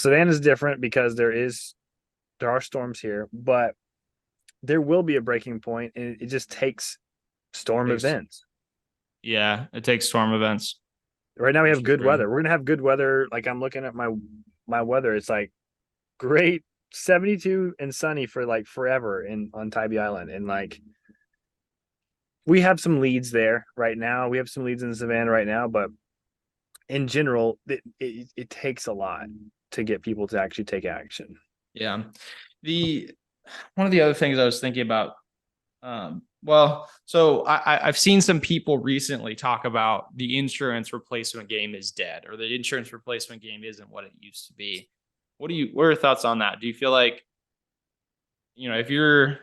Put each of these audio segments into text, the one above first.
Savannah's different because there are storms here, but there will be a breaking point, and it just takes storm Takes events. yeah, it takes storm events, Right now we which have is good true. weather. We're gonna have good weather. Like I'm looking at my weather. It's like great 72 and sunny for like forever in on Tybee Island. And like we have some leads there right now. We have some leads in Savannah right now, but in general, it takes a lot to get people to actually take action. Yeah. The one of the other things I was thinking about, well, so I've seen some people recently talk about the insurance replacement game is dead, or the insurance replacement game isn't what it used to be. What are your thoughts on that? Do you feel like, if you're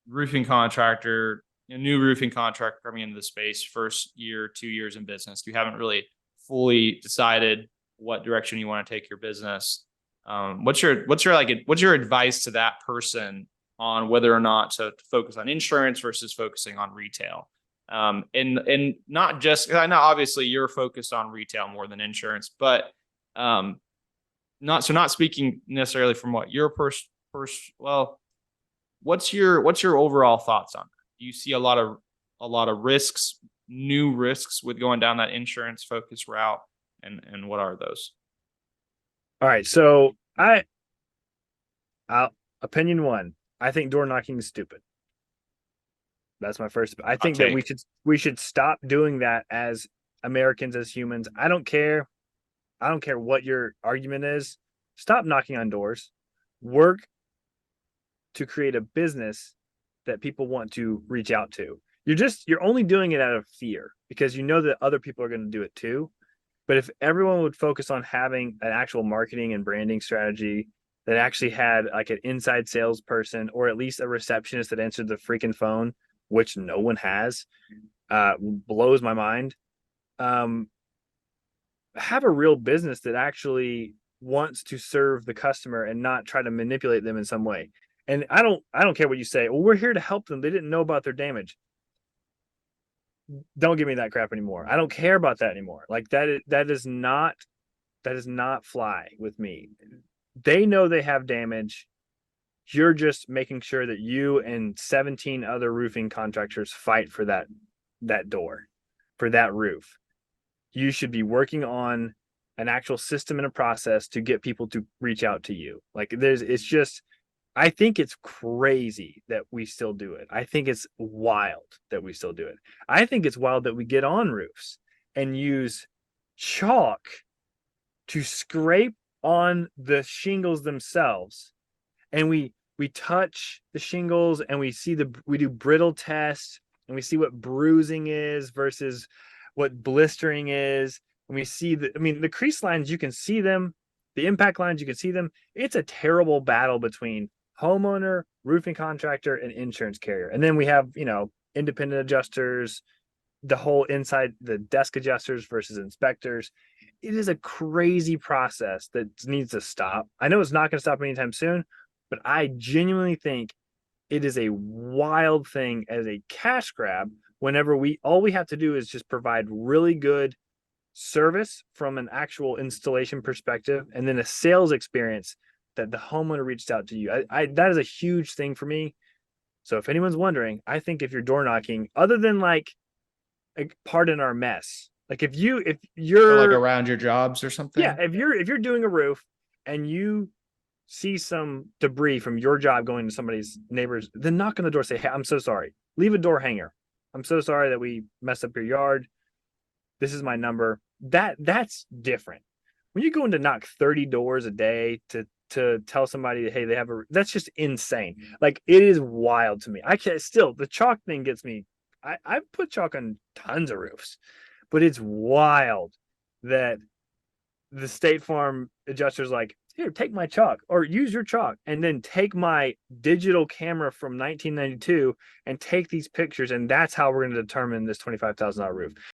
roofing contractor, a new roofing contractor coming into the space, first year, 2 years in business, you haven't really fully decided what direction you want to take your business. What's your advice to that person on whether or not to focus on insurance versus focusing on retail? And not just, 'cause I know obviously you're focused on retail more than insurance, but um, not speaking necessarily from what your well, what's your overall thoughts on that? Do you see a lot of risks, new risks with going down that insurance focus route, and what are those? All right, so I'll, opinion one. I think door knocking is stupid. That's my first. I Hot think that we take. should we should stop doing that as Americans, as humans. I don't care. I don't care what your argument is. Stop knocking on doors. Work to create a business that people want to reach out to. You're only doing it out of fear because you know that other people are going to do it too. But if everyone would focus on having an actual marketing and branding strategy that actually had like an inside salesperson or at least a receptionist that answered the freaking phone, which no one has, blows my mind. Um, have a real business that actually wants to serve the customer and not try to manipulate them in some way. And I don't care what you say. Well, we're here to help them. They didn't know about their damage. Don't give me that crap anymore. I don't care about that anymore. Like that does not fly with me. They know they have damage. You're just making sure that you and 17 other roofing contractors fight for that door, for that roof. You should be working on an actual system and a process to get people to reach out to you. Like it's just I think it's crazy that we still do it. I think it's wild that we still do it. I think it's wild that we get on roofs and use chalk to scrape on the shingles themselves, and we touch the shingles and we do brittle tests, and we see what bruising is versus what blistering is, and we see the crease lines, you can see them, the impact lines, you can see them. It's a terrible battle between homeowner, roofing contractor, and insurance carrier. And then we have, independent adjusters, the whole inside, the desk adjusters versus inspectors. It is a crazy process that needs to stop. I know it's not going to stop anytime soon, but I genuinely think it is a wild thing as a cash grab whenever we all we have to do is just provide really good service from an actual installation perspective and then a sales experience that the homeowner reached out to you. I that is a huge thing for me. So if anyone's wondering, I think if you're door knocking, other than like pardon our mess, like if Or like you're around your jobs or yeah, something? if you're doing a roof and you see some debris from your job going to somebody's neighbor's, then knock on the door, say, "Hey, I'm so sorry." Leave a door hanger. "I'm so sorry that we messed up your yard. This is my number." That's different. When you go in to knock 30 doors a day to tell somebody, hey, they have that's just insane. Like it is wild to me. I can't still the chalk thing gets me. I put chalk on tons of roofs, but it's wild that the State Farm adjuster's like, "Here, take my chalk or use your chalk and then take my digital camera from 1992 and take these pictures. And that's how we're going to determine this $25,000 roof."